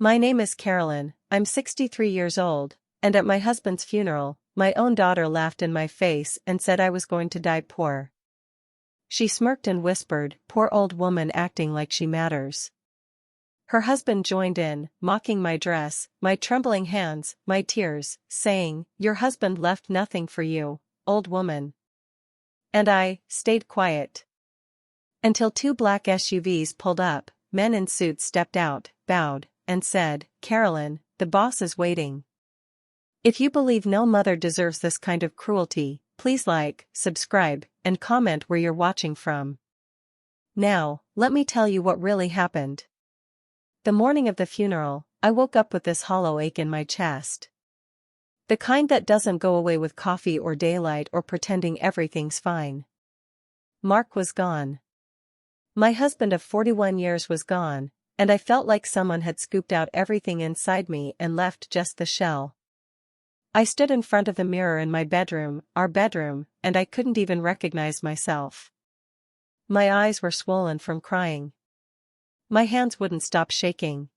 My name is Carolyn, I'm 63 years old, and at my husband's funeral, my own daughter laughed in my face and said I was going to die poor. She smirked and whispered, "Poor old woman acting like she matters." Her husband joined in, mocking my dress, my trembling hands, my tears, saying, "Your husband left nothing for you, old woman." And I stayed quiet. Until two black SUVs pulled up, men in suits stepped out, bowed, and said, "Carolyn, the boss is waiting." If you believe no mother deserves this kind of cruelty, please like, subscribe, and comment where you're watching from. Now, let me tell you what really happened. The morning of the funeral, I woke up with this hollow ache in my chest. The kind that doesn't go away with coffee or daylight or pretending everything's fine. Mark was gone. My husband of 41 years was gone, and I felt like someone had scooped out everything inside me and left just the shell. I stood in front of the mirror in my bedroom, our bedroom, and I couldn't even recognize myself. My eyes were swollen from crying. My hands wouldn't stop shaking.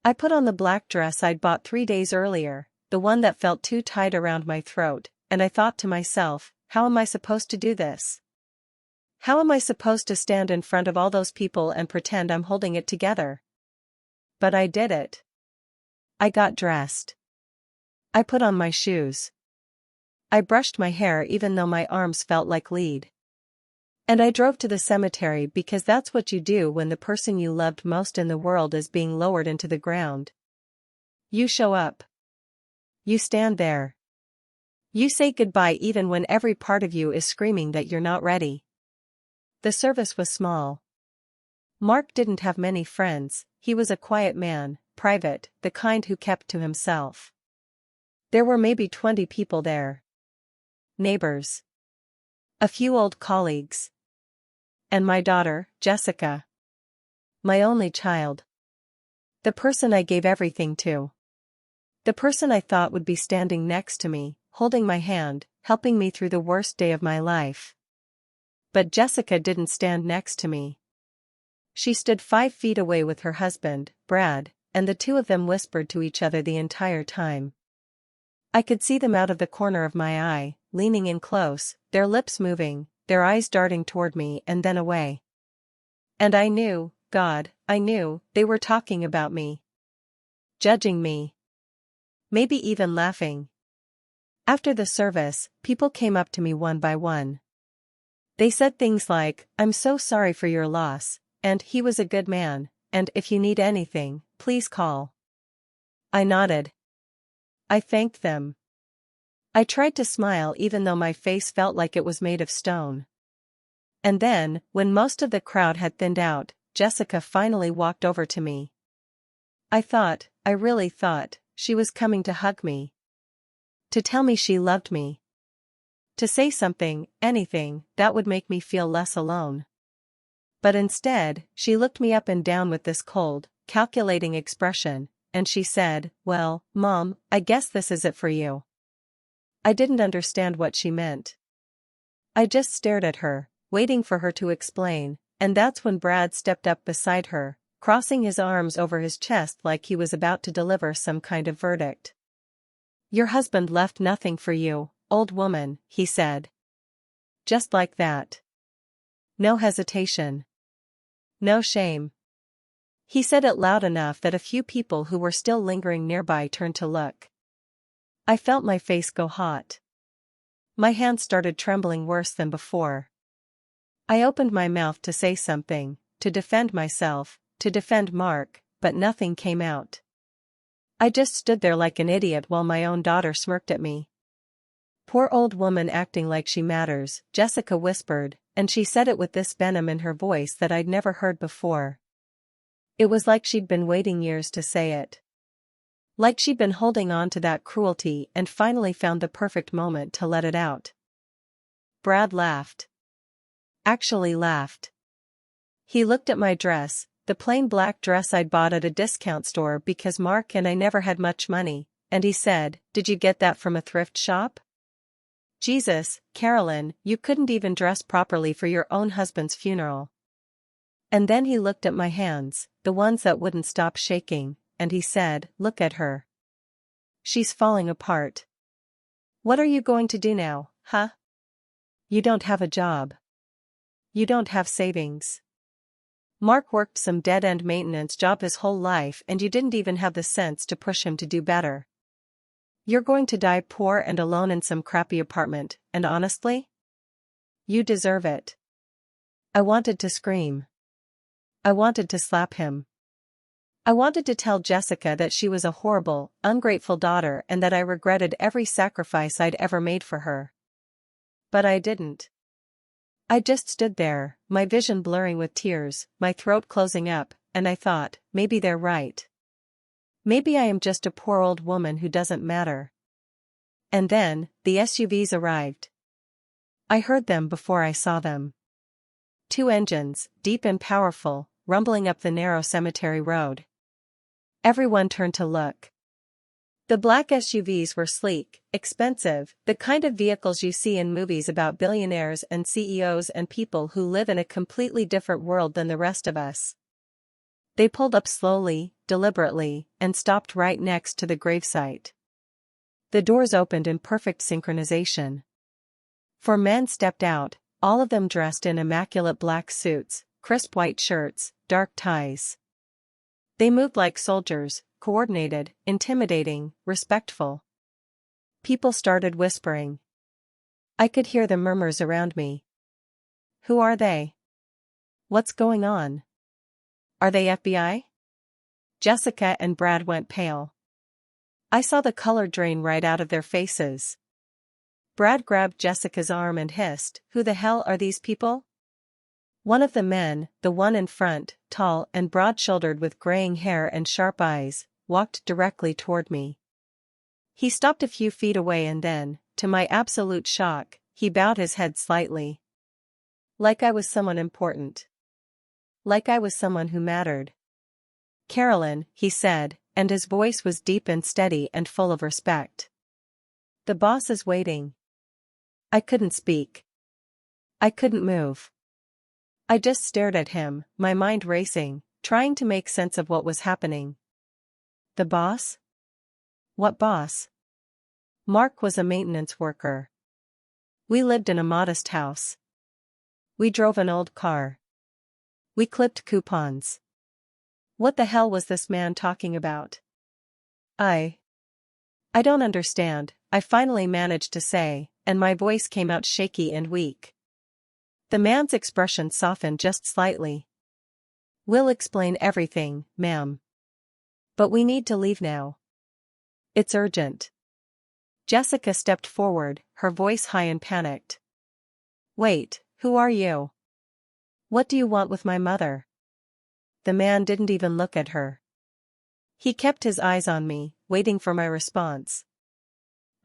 I put on the black dress I'd bought 3 days earlier, the one that felt too tight around my throat, and I thought to myself, how am I supposed to do this? How am I supposed to stand in front of all those people and pretend I'm holding it together? But I did it. I got dressed. I put on my shoes. I brushed my hair even though my arms felt like lead. And I drove to the cemetery because that's what you do when the person you loved most in the world is being lowered into the ground. You show up. You stand there. You say goodbye even when every part of you is screaming that you're not ready. The service was small. Mark didn't have many friends, he was a quiet man, private, the kind who kept to himself. There were maybe 20 people there. Neighbors. A few old colleagues. And my daughter, Jessica. My only child. The person I gave everything to. The person I thought would be standing next to me, holding my hand, helping me through the worst day of my life. But Jessica didn't stand next to me. She stood 5 feet away with her husband, Brad, and the two of them whispered to each other the entire time. I could see them out of the corner of my eye, leaning in close, their lips moving, their eyes darting toward me and then away. And I knew, God, I knew, they were talking about me. Judging me. Maybe even laughing. After the service, people came up to me one by one. They said things like, "I'm so sorry for your loss," and "He was a good man," and "If you need anything, please call." I nodded. I thanked them. I tried to smile even though my face felt like it was made of stone. And then, when most of the crowd had thinned out, Jessica finally walked over to me. I really thought, she was coming to hug me. To tell me she loved me. To say something, anything, that would make me feel less alone. But instead, she looked me up and down with this cold, calculating expression, and she said, "Well, Mom, I guess this is it for you." I didn't understand what she meant. I just stared at her, waiting for her to explain, and that's when Brad stepped up beside her, crossing his arms over his chest like he was about to deliver some kind of verdict. "Your husband left nothing for you, old woman," he said. Just like that. No hesitation. No shame. He said it loud enough that a few people who were still lingering nearby turned to look. I felt my face go hot. My hands started trembling worse than before. I opened my mouth to say something, to defend myself, to defend Mark, but nothing came out. I just stood there like an idiot while my own daughter smirked at me. "Poor old woman acting like she matters," Jessica whispered, and she said it with this venom in her voice that I'd never heard before. It was like she'd been waiting years to say it. Like she'd been holding on to that cruelty and finally found the perfect moment to let it out. Brad laughed. Actually laughed. He looked at my dress, the plain black dress I'd bought at a discount store because Mark and I never had much money, and he said, "Did you get that from a thrift shop? Jesus, Carolyn, you couldn't even dress properly for your own husband's funeral." And then he looked at my hands, the ones that wouldn't stop shaking, and he said, "Look at her. She's falling apart. What are you going to do now, huh? You don't have a job. You don't have savings. Mark worked some dead-end maintenance job his whole life and you didn't even have the sense to push him to do better. You're going to die poor and alone in some crappy apartment, and honestly? You deserve it." I wanted to scream. I wanted to slap him. I wanted to tell Jessica that she was a horrible, ungrateful daughter and that I regretted every sacrifice I'd ever made for her. But I didn't. I just stood there, my vision blurring with tears, my throat closing up, and I thought, maybe they're right. Maybe I am just a poor old woman who doesn't matter. And then, the SUVs arrived. I heard them before I saw them. 2 engines, deep and powerful, rumbling up the narrow cemetery road. Everyone turned to look. The black SUVs were sleek, expensive, the kind of vehicles you see in movies about billionaires and CEOs and people who live in a completely different world than the rest of us. They pulled up slowly, deliberately, and stopped right next to the gravesite. The doors opened in perfect synchronization. 4 men stepped out, all of them dressed in immaculate black suits, crisp white shirts, dark ties. They moved like soldiers, coordinated, intimidating, respectful. People started whispering. I could hear the murmurs around me. Who are they? What's going on? Are they FBI? Jessica and Brad went pale. I saw the color drain right out of their faces. Brad grabbed Jessica's arm and hissed, "Who the hell are these people?" One of the men, the one in front, tall and broad-shouldered with graying hair and sharp eyes, walked directly toward me. He stopped a few feet away and then, to my absolute shock, he bowed his head slightly. Like I was someone important. Like I was someone who mattered. "Carolyn," he said, and his voice was deep and steady and full of respect. "The boss is waiting." I couldn't speak. I couldn't move. I just stared at him, my mind racing, trying to make sense of what was happening. The boss? What boss? Mark was a maintenance worker. We lived in a modest house. We drove an old car. We clipped coupons. What the hell was this man talking about? I don't understand, I finally managed to say, and my voice came out shaky and weak. The man's expression softened just slightly. "We'll explain everything, ma'am. But we need to leave now. It's urgent." Jessica stepped forward, her voice high and panicked. "Wait, who are you? What do you want with my mother?" The man didn't even look at her. He kept his eyes on me, waiting for my response.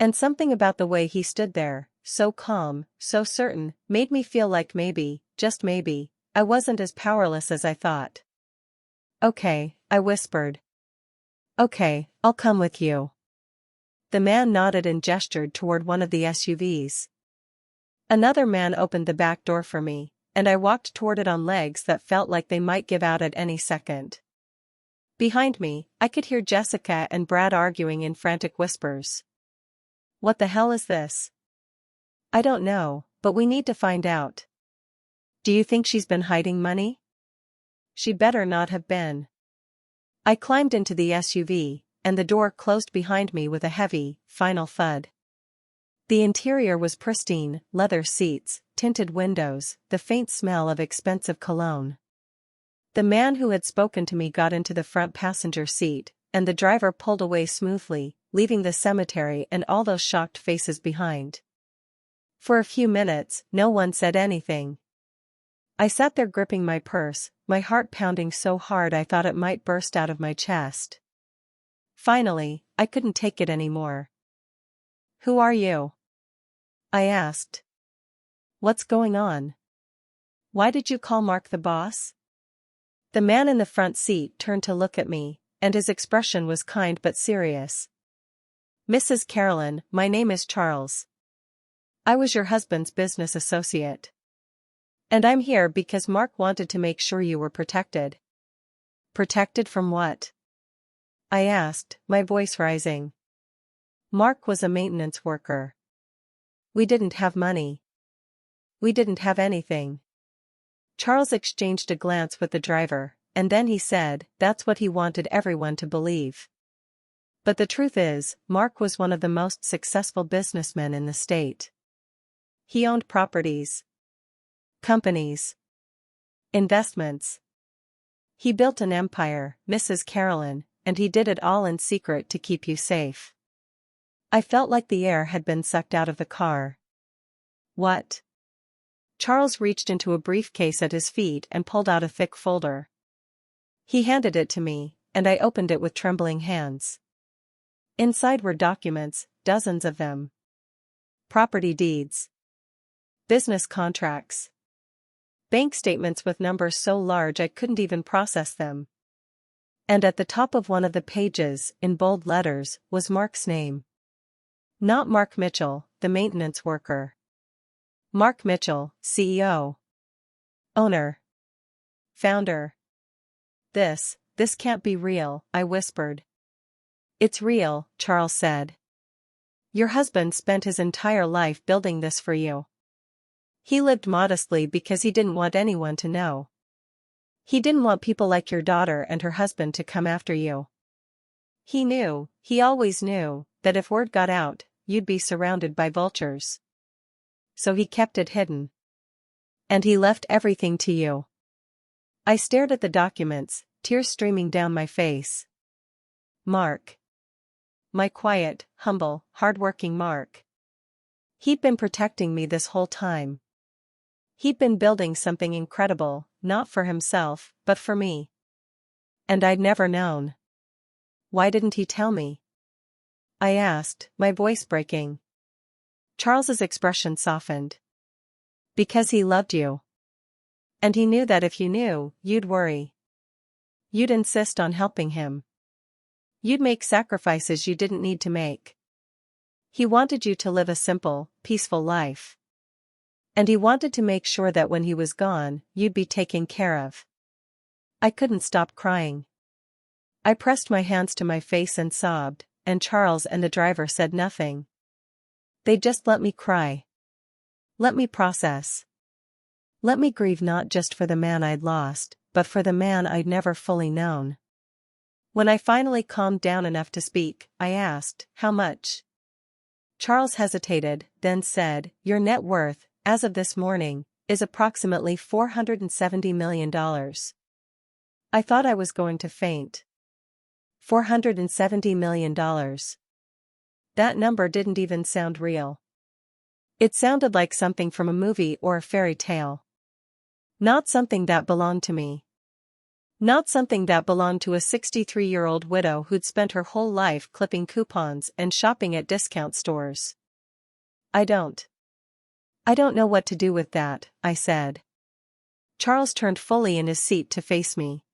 And something about the way he stood there, so calm, so certain, made me feel like maybe, just maybe, I wasn't as powerless as I thought. "Okay," I whispered. "Okay, I'll come with you." The man nodded and gestured toward one of the SUVs. Another man opened the back door for me, and I walked toward it on legs that felt like they might give out at any second. Behind me, I could hear Jessica and Brad arguing in frantic whispers. "What the hell is this?" "I don't know, but we need to find out." "Do you think she's been hiding money?" "She better not have been." I climbed into the SUV, and the door closed behind me with a heavy, final thud. The interior was pristine, leather seats, tinted windows, the faint smell of expensive cologne. The man who had spoken to me got into the front passenger seat, and the driver pulled away smoothly, leaving the cemetery and all those shocked faces behind. For a few minutes, no one said anything. I sat there gripping my purse, my heart pounding so hard I thought it might burst out of my chest. Finally, I couldn't take it anymore. "Who are you?" I asked. "What's going on? Why did you call Mark the boss?" The man in the front seat turned to look at me, and his expression was kind but serious. "Mrs. Carolyn, my name is Charles. I was your husband's business associate. And I'm here because Mark wanted to make sure you were protected." "Protected from what?" I asked, my voice rising. Mark was a maintenance worker. We didn't have money. We didn't have anything. Charles exchanged a glance with the driver, and then he said, that's what he wanted everyone to believe. But the truth is, Mark was one of the most successful businessmen in the state. He owned properties, companies, investments. He built an empire, Mrs. Carolyn, and he did it all in secret to keep you safe. I felt like the air had been sucked out of the car. What? Charles reached into a briefcase at his feet and pulled out a thick folder. He handed it to me, and I opened it with trembling hands. Inside were documents, dozens of them. Property deeds. Business contracts. Bank statements with numbers so large I couldn't even process them. And at the top of one of the pages, in bold letters, was Mark's name. Not Mark Mitchell, the maintenance worker. Mark Mitchell, CEO. Owner. Founder. This can't be real, I whispered. It's real, Charles said. Your husband spent his entire life building this for you. He lived modestly because he didn't want anyone to know. He didn't want people like your daughter and her husband to come after you. He always knew, that if word got out, you'd be surrounded by vultures. So he kept it hidden. And he left everything to you. I stared at the documents, tears streaming down my face. Mark. My quiet, humble, hard-working Mark. He'd been protecting me this whole time. He'd been building something incredible, not for himself, but for me. And I'd never known. Why didn't he tell me? I asked, my voice breaking. Charles's expression softened. Because he loved you. And he knew that if you knew, you'd worry. You'd insist on helping him. You'd make sacrifices you didn't need to make. He wanted you to live a simple, peaceful life. And he wanted to make sure that when he was gone, you'd be taken care of. I couldn't stop crying. I pressed my hands to my face and sobbed, and Charles and the driver said nothing. They just let me cry. Let me process. Let me grieve not just for the man I'd lost, but for the man I'd never fully known. When I finally calmed down enough to speak, I asked, how much? Charles hesitated, then said, your net worth, as of this morning, is approximately $470 million. I thought I was going to faint. $470 million. That number didn't even sound real. It sounded like something from a movie or a fairy tale. Not something that belonged to me. Not something that belonged to a 63-year-old widow who'd spent her whole life clipping coupons and shopping at discount stores. I don't know what to do with that, I said. Charles turned fully in his seat to face me.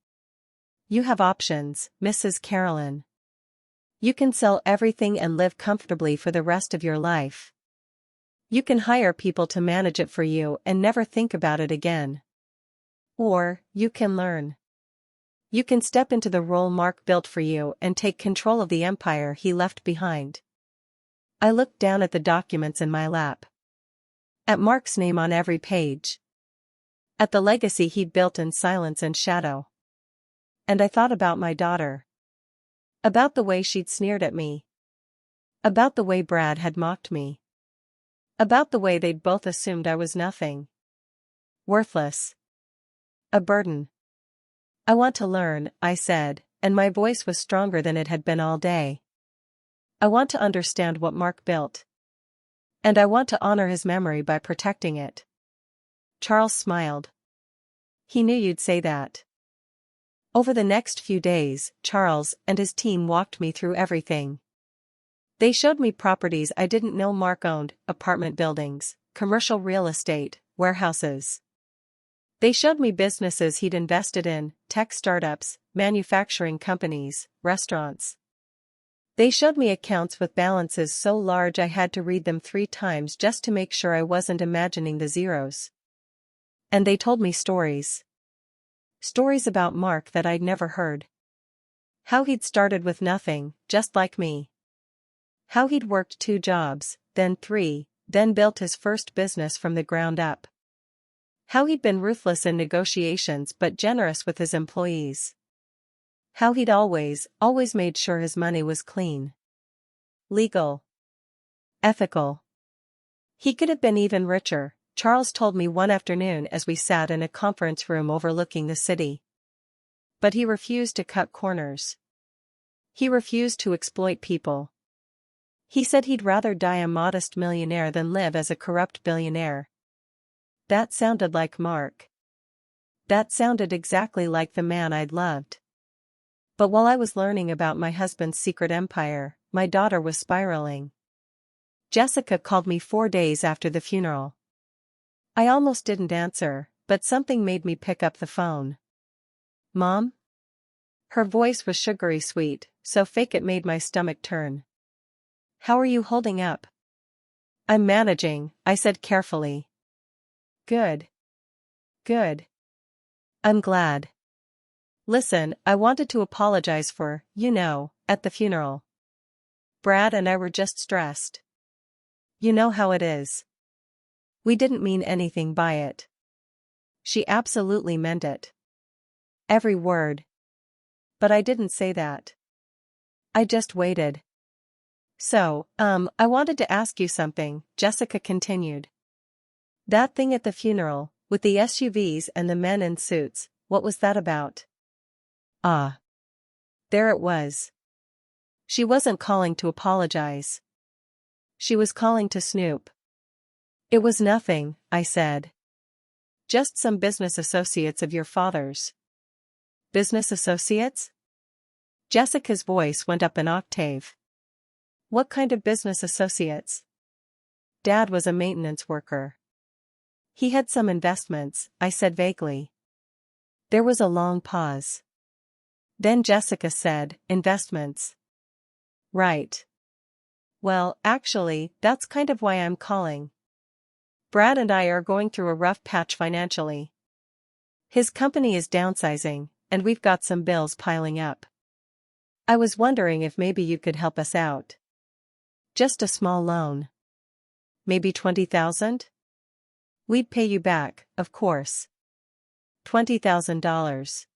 You have options, Mrs. Carolyn. You can sell everything and live comfortably for the rest of your life. You can hire people to manage it for you and never think about it again. Or, you can learn. You can step into the role Mark built for you and take control of the empire he left behind. I looked down at the documents in my lap. At Mark's name on every page. At the legacy he'd built in silence and shadow. And I thought about my daughter. About the way she'd sneered at me. About the way Brad had mocked me. About the way they'd both assumed I was nothing. Worthless. A burden. I want to learn, I said, and my voice was stronger than it had been all day. I want to understand what Mark built. And I want to honor his memory by protecting it. Charles smiled. He knew you'd say that. Over the next few days, Charles and his team walked me through everything. They showed me properties I didn't know Mark owned, apartment buildings, commercial real estate, warehouses. They showed me businesses he'd invested in, tech startups, manufacturing companies, restaurants. They showed me accounts with balances so large I had to read them 3 times just to make sure I wasn't imagining the zeros. And they told me stories. Stories about Mark that I'd never heard. How he'd started with nothing, just like me. How he'd worked 2 jobs, then 3, then built his first business from the ground up. How he'd been ruthless in negotiations but generous with his employees. How he'd always made sure his money was clean. Legal. Ethical. He could have been even richer, Charles told me one afternoon as we sat in a conference room overlooking the city. But he refused to cut corners. He refused to exploit people. He said he'd rather die a modest millionaire than live as a corrupt billionaire. That sounded like Mark. That sounded exactly like the man I'd loved. But while I was learning about my husband's secret empire, my daughter was spiraling. Jessica called me 4 days after the funeral. I almost didn't answer, but something made me pick up the phone. Mom? Her voice was sugary sweet, so fake it made my stomach turn. How are you holding up? I'm managing, I said carefully. Good. Good. I'm glad. Listen, I wanted to apologize for, at the funeral. Brad and I were just stressed. You know how it is. We didn't mean anything by it. She absolutely meant it. Every word. But I didn't say that. I just waited. So, I wanted to ask you something, Jessica continued. That thing at the funeral, with the SUVs and the men in suits, what was that about? Ah. There it was. She wasn't calling to apologize. She was calling to snoop. It was nothing, I said. Just some business associates of your father's. Business associates? Jessica's voice went up an octave. What kind of business associates? Dad was a maintenance worker. He had some investments, I said vaguely. There was a long pause. Then Jessica said, investments. Right. Well, actually, that's kind of why I'm calling. Brad and I are going through a rough patch financially. His company is downsizing, and we've got some bills piling up. I was wondering if maybe you could help us out. Just a small loan. Maybe $20,000? We'd pay you back, of course. $20,000.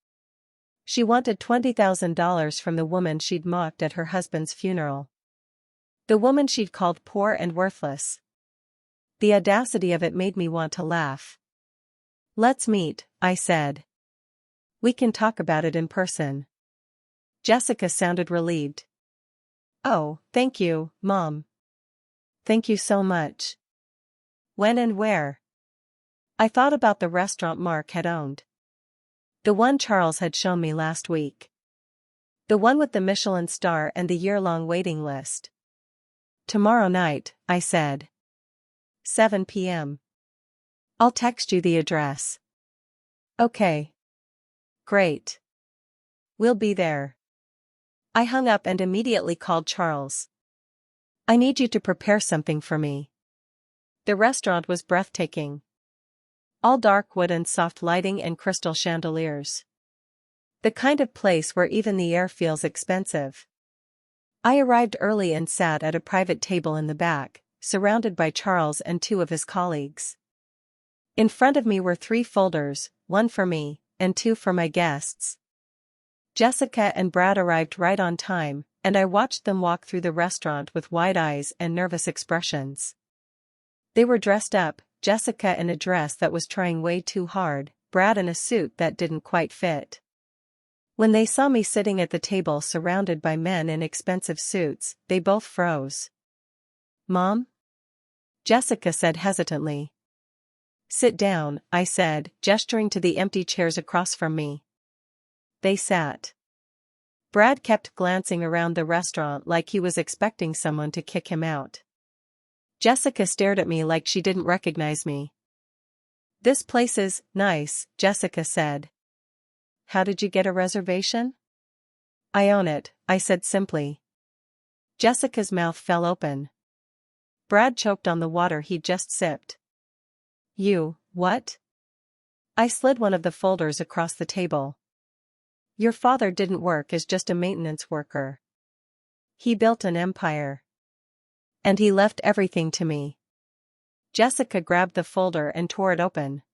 She wanted $20,000 from the woman she'd mocked at her husband's funeral. The woman she'd called poor and worthless. The audacity of it made me want to laugh. Let's meet, I said. We can talk about it in person. Jessica sounded relieved. Oh, thank you, Mom. Thank you so much. When and where? I thought about the restaurant Mark had owned. The one Charles had shown me last week. The one with the Michelin star and the year-long waiting list. Tomorrow night, I said. 7 p.m. I'll text you the address. Okay. Great. We'll be there. I hung up and immediately called Charles. I need you to prepare something for me. The restaurant was breathtaking. All dark wood and soft lighting and crystal chandeliers. The kind of place where even the air feels expensive. I arrived early and sat at a private table in the back, surrounded by Charles and 2 of his colleagues. In front of me were 3 folders, 1 for me, and 2 for my guests. Jessica and Brad arrived right on time, and I watched them walk through the restaurant with wide eyes and nervous expressions. They were dressed up, Jessica in a dress that was trying way too hard, Brad in a suit that didn't quite fit. When they saw me sitting at the table surrounded by men in expensive suits, they both froze. Mom? Jessica said hesitantly. Sit down, I said, gesturing to the empty chairs across from me. They sat. Brad kept glancing around the restaurant like he was expecting someone to kick him out. Jessica stared at me like she didn't recognize me. This place is nice, Jessica said. How did you get a reservation? I own it, I said simply. Jessica's mouth fell open. Brad choked on the water he'd just sipped. You, what? I slid one of the folders across the table. Your father didn't work as just a maintenance worker. He built an empire. And he left everything to me. Jessica grabbed the folder and tore it open.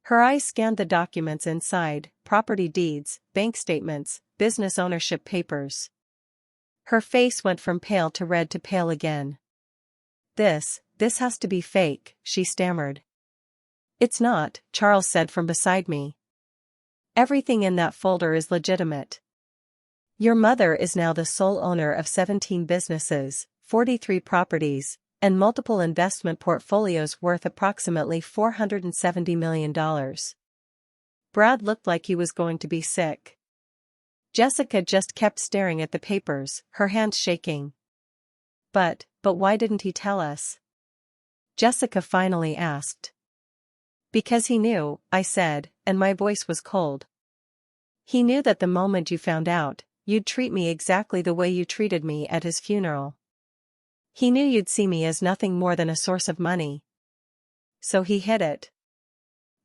Her eyes scanned the documents inside: property deeds, bank statements, business ownership papers. Her face went from pale to red to pale again. This has to be fake," she stammered. "It's not," Charles said from beside me. "Everything in that folder is legitimate. Your mother is now the sole owner of 17 businesses, 43 properties, and multiple investment portfolios worth approximately $470 million. Brad looked like he was going to be sick. Jessica just kept staring at the papers, her hands shaking. But why didn't he tell us?" Jessica finally asked. "Because he knew," I said, and my voice was cold. "He knew that the moment you found out, you'd treat me exactly the way you treated me at his funeral. He knew you'd see me as nothing more than a source of money. So he hid it.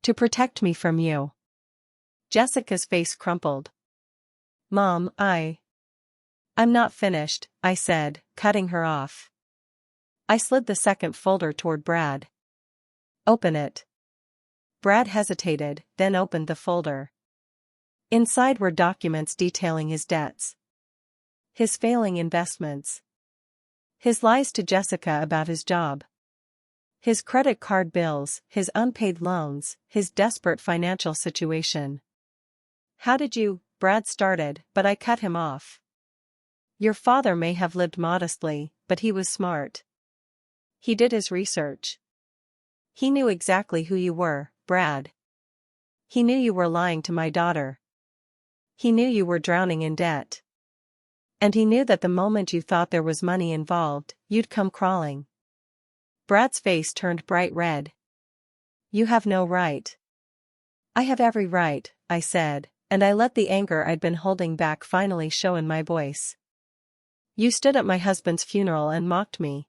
To protect me from you." Jessica's face crumpled. "Mom, I'm not finished," I said, cutting her off. I slid the second folder toward Brad. "Open it." Brad hesitated, then opened the folder. Inside were documents detailing his debts, his failing investments, his lies to Jessica about his job, his credit card bills, his unpaid loans, his desperate financial situation. "How did you?" Brad started, but I cut him off. "Your father may have lived modestly, but he was smart. He did his research. He knew exactly who you were, Brad. He knew you were lying to my daughter. He knew you were drowning in debt. And he knew that the moment you thought there was money involved, you'd come crawling." Brad's face turned bright red. "You have no right." "I have every right," I said, and I let the anger I'd been holding back finally show in my voice. "You stood at my husband's funeral and mocked me.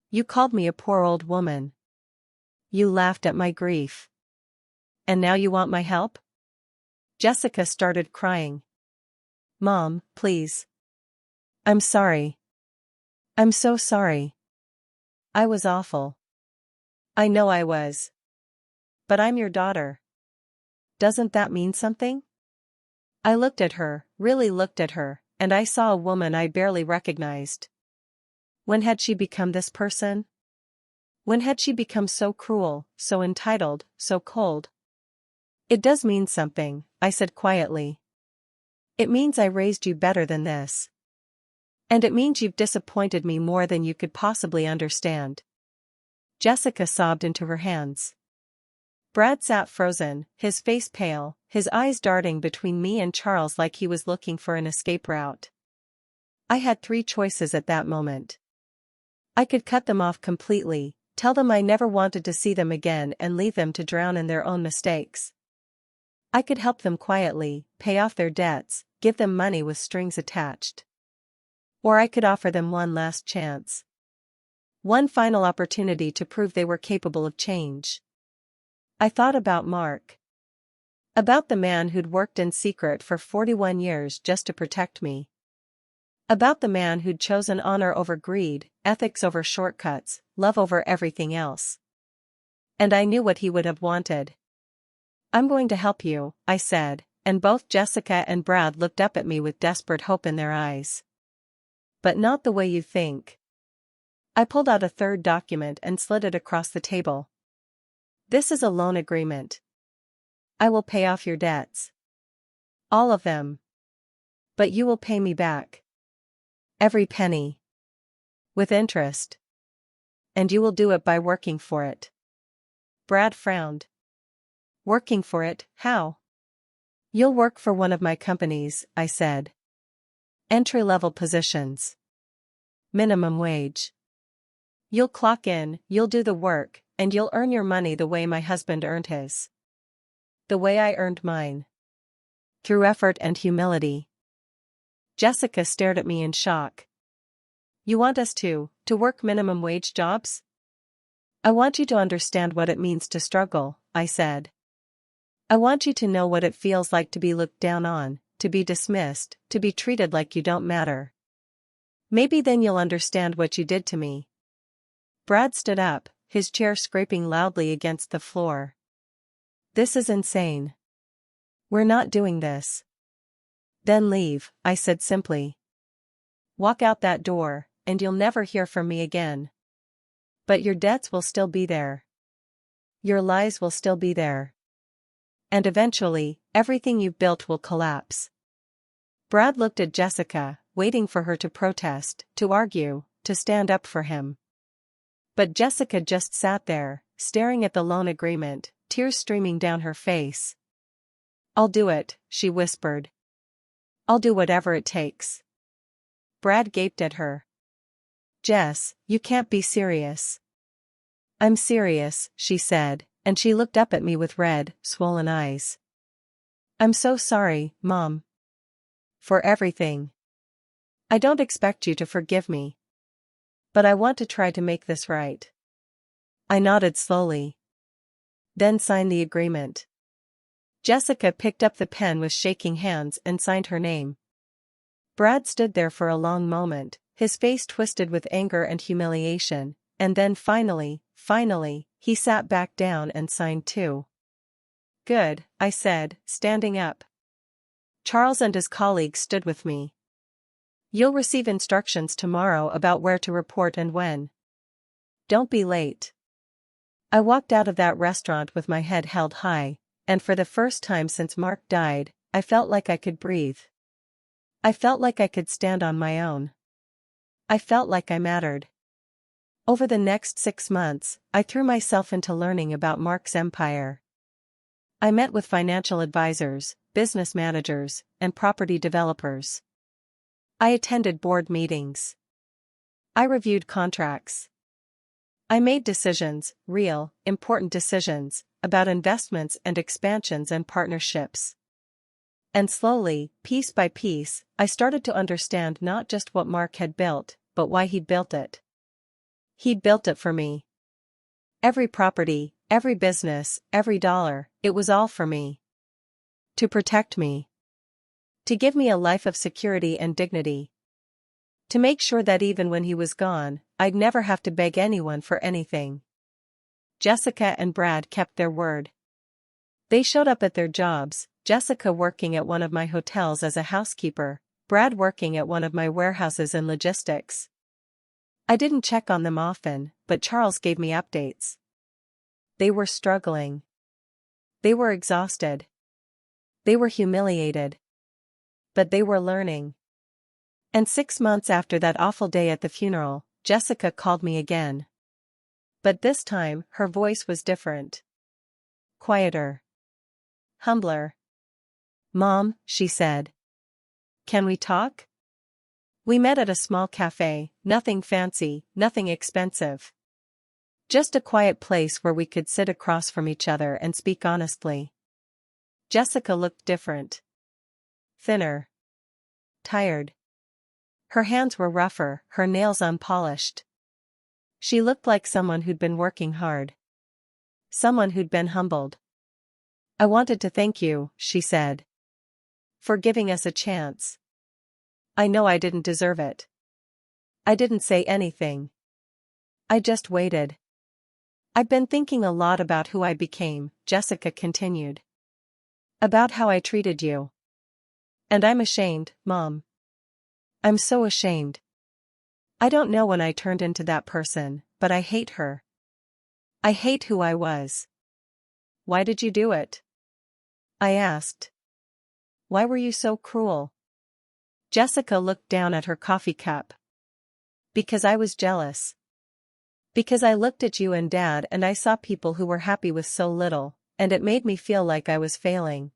You called me a poor old woman. You laughed at my grief. And now you want my help?" Jessica started crying. "Mom, please. I'm sorry. I'm so sorry. I was awful. I know I was. But I'm your daughter. Doesn't that mean something?" I looked at her, really looked at her, and I saw a woman I barely recognized. When had she become this person? When had she become so cruel, so entitled, so cold? "It does mean something," I said quietly. "It means I raised you better than this. And it means you've disappointed me more than you could possibly understand." Jessica sobbed into her hands. Brad sat frozen, his face pale, his eyes darting between me and Charles like he was looking for an escape route. I had 3 choices at that moment. I could cut them off completely, tell them I never wanted to see them again and leave them to drown in their own mistakes. I could help them quietly, pay off their debts, give them money with strings attached. Or I could offer them one last chance. One final opportunity to prove they were capable of change. I thought about Mark. About the man who'd worked in secret for 41 years just to protect me. About the man who'd chosen honor over greed, ethics over shortcuts, love over everything else. And I knew what he would have wanted. "I'm going to help you," I said, and both Jessica and Brad looked up at me with desperate hope in their eyes. "But not the way you think." I pulled out a third document and slid it across the table. "This is a loan agreement. I will pay off your debts. All of them. But you will pay me back. Every penny. With interest. And you will do it by working for it." Brad frowned. "Working for it, how?" "You'll work for one of my companies," I said. "Entry-level positions. Minimum wage. You'll clock in, you'll do the work, and you'll earn your money the way my husband earned his. The way I earned mine. Through effort and humility." Jessica stared at me in shock. "You want us to work minimum wage jobs?" "I want you to understand what it means to struggle," I said. I want you to know what it feels like to be looked down on, to be dismissed, to be treated like you don't matter. Maybe then you'll understand what you did to me." Brad stood up, his chair scraping loudly against the floor. "This is insane. We're not doing this." "Then leave," I said simply. "Walk out that door, and you'll never hear from me again. But your debts will still be there. Your lies will still be there. And eventually, everything you've built will collapse." Brad looked at Jessica, waiting for her to protest, to argue, to stand up for him. But Jessica just sat there, staring at the loan agreement, tears streaming down her face. "I'll do it," she whispered. "I'll do whatever it takes." Brad gaped at her. "Jess, you can't be serious." "I'm serious," she said, and she looked up at me with red, swollen eyes. "I'm so sorry, Mom. For everything. I don't expect you to forgive me. But I want to try to make this right." I nodded slowly. "Then sign the agreement." Jessica picked up the pen with shaking hands and signed her name. Brad stood there for a long moment, his face twisted with anger and humiliation, and then finally, he sat back down and signed too. "Good," I said, standing up. Charles and his colleagues stood with me. "You'll receive instructions tomorrow about where to report and when. Don't be late." I walked out of that restaurant with my head held high, and for the first time since Mark died, I felt like I could breathe. I felt like I could stand on my own. I felt like I mattered. Over the next 6 months, I threw myself into learning about Mark's empire. I met with financial advisors, business managers, and property developers. I attended board meetings. I reviewed contracts. I made decisions, real, important decisions, about investments and expansions and partnerships. And slowly, piece by piece, I started to understand not just what Mark had built, but why he'd built it. He'd built it for me. Every property, every business, every dollar, it was all for me. To protect me. To give me a life of security and dignity. To make sure that even when he was gone, I'd never have to beg anyone for anything. Jessica and Brad kept their word. They showed up at their jobs, Jessica working at one of my hotels as a housekeeper, Brad working at one of my warehouses in logistics. I didn't check on them often, but Charles gave me updates. They were struggling. They were exhausted. They were humiliated. But they were learning. And 6 months after that awful day at the funeral, Jessica called me again. But this time, her voice was different. Quieter. Humbler. "Mom," she said. "Can we talk?" We met at a small cafe, nothing fancy, nothing expensive. Just a quiet place where we could sit across from each other and speak honestly. Jessica looked different. Thinner. Tired. Her hands were rougher, her nails unpolished. She looked like someone who'd been working hard. Someone who'd been humbled. "I wanted to thank you," she said. "For giving us a chance. I know I didn't deserve it. I didn't say anything. I just waited. I've been thinking a lot about who I became," Jessica continued. "About how I treated you. And I'm ashamed, Mom. I'm so ashamed. I don't know when I turned into that person, but I hate her. I hate who I was." "Why did you do it?" I asked. "Why were you so cruel?" Jessica looked down at her coffee cup. "Because I was jealous. Because I looked at you and Dad and I saw people who were happy with so little, and it made me feel like I was failing.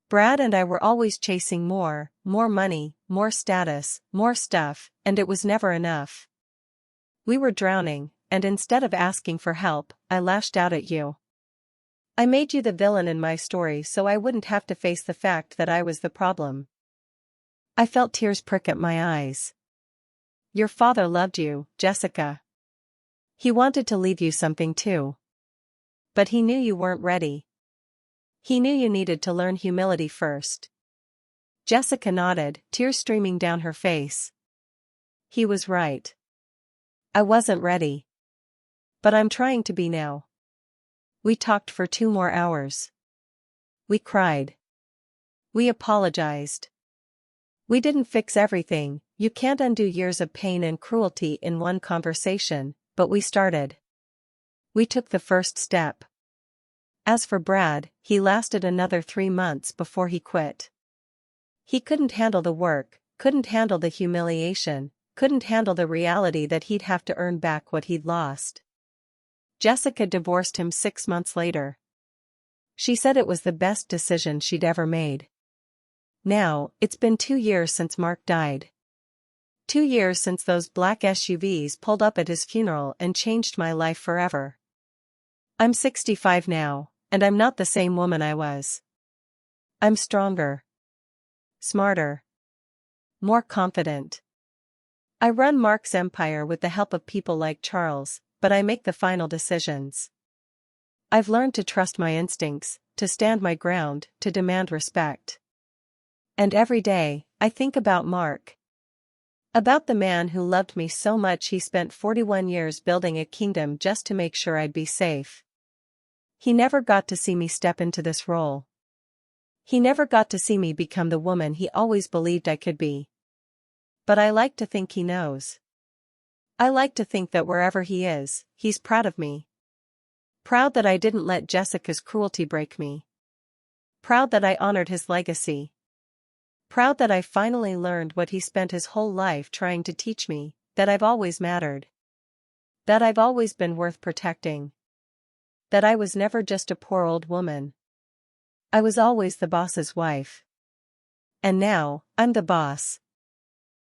Brad and I were always chasing more money, more status, more stuff, and it was never enough. We were drowning, and instead of asking for help, I lashed out at you. I made you the villain in my story so I wouldn't have to face the fact that I was the problem." I felt tears prick at my eyes. "Your father loved you, Jessica. He wanted to leave you something too. But he knew you weren't ready. He knew you needed to learn humility first. Jessica nodded, tears streaming down her face. He was right. I wasn't ready. But I'm trying to be now. We talked for 2 more hours. We cried. We apologized. We didn't fix everything, you can't undo years of pain and cruelty in one conversation, but we started. We took the first step. As for Brad, he lasted another 3 months before he quit. He couldn't handle the work, couldn't handle the humiliation, couldn't handle the reality that he'd have to earn back what he'd lost. Jessica divorced him 6 months later. She said it was the best decision she'd ever made. Now, it's been 2 years since Mark died. 2 years since those black SUVs pulled up at his funeral and changed my life forever. I'm 65 now, and I'm not the same woman I was. I'm stronger. Smarter. More confident. I run Mark's empire with the help of people like Charles, but I make the final decisions. I've learned to trust my instincts, to stand my ground, to demand respect. And every day, I think about Mark. About the man who loved me so much he spent 41 years building a kingdom just to make sure I'd be safe. He never got to see me step into this role. He never got to see me become the woman he always believed I could be. But I like to think he knows. I like to think that wherever he is, he's proud of me. Proud that I didn't let Jessica's cruelty break me. Proud that I honored his legacy. Proud that I finally learned what he spent his whole life trying to teach me, that I've always mattered. That I've always been worth protecting. That I was never just a poor old woman. I was always the boss's wife. And now, I'm the boss.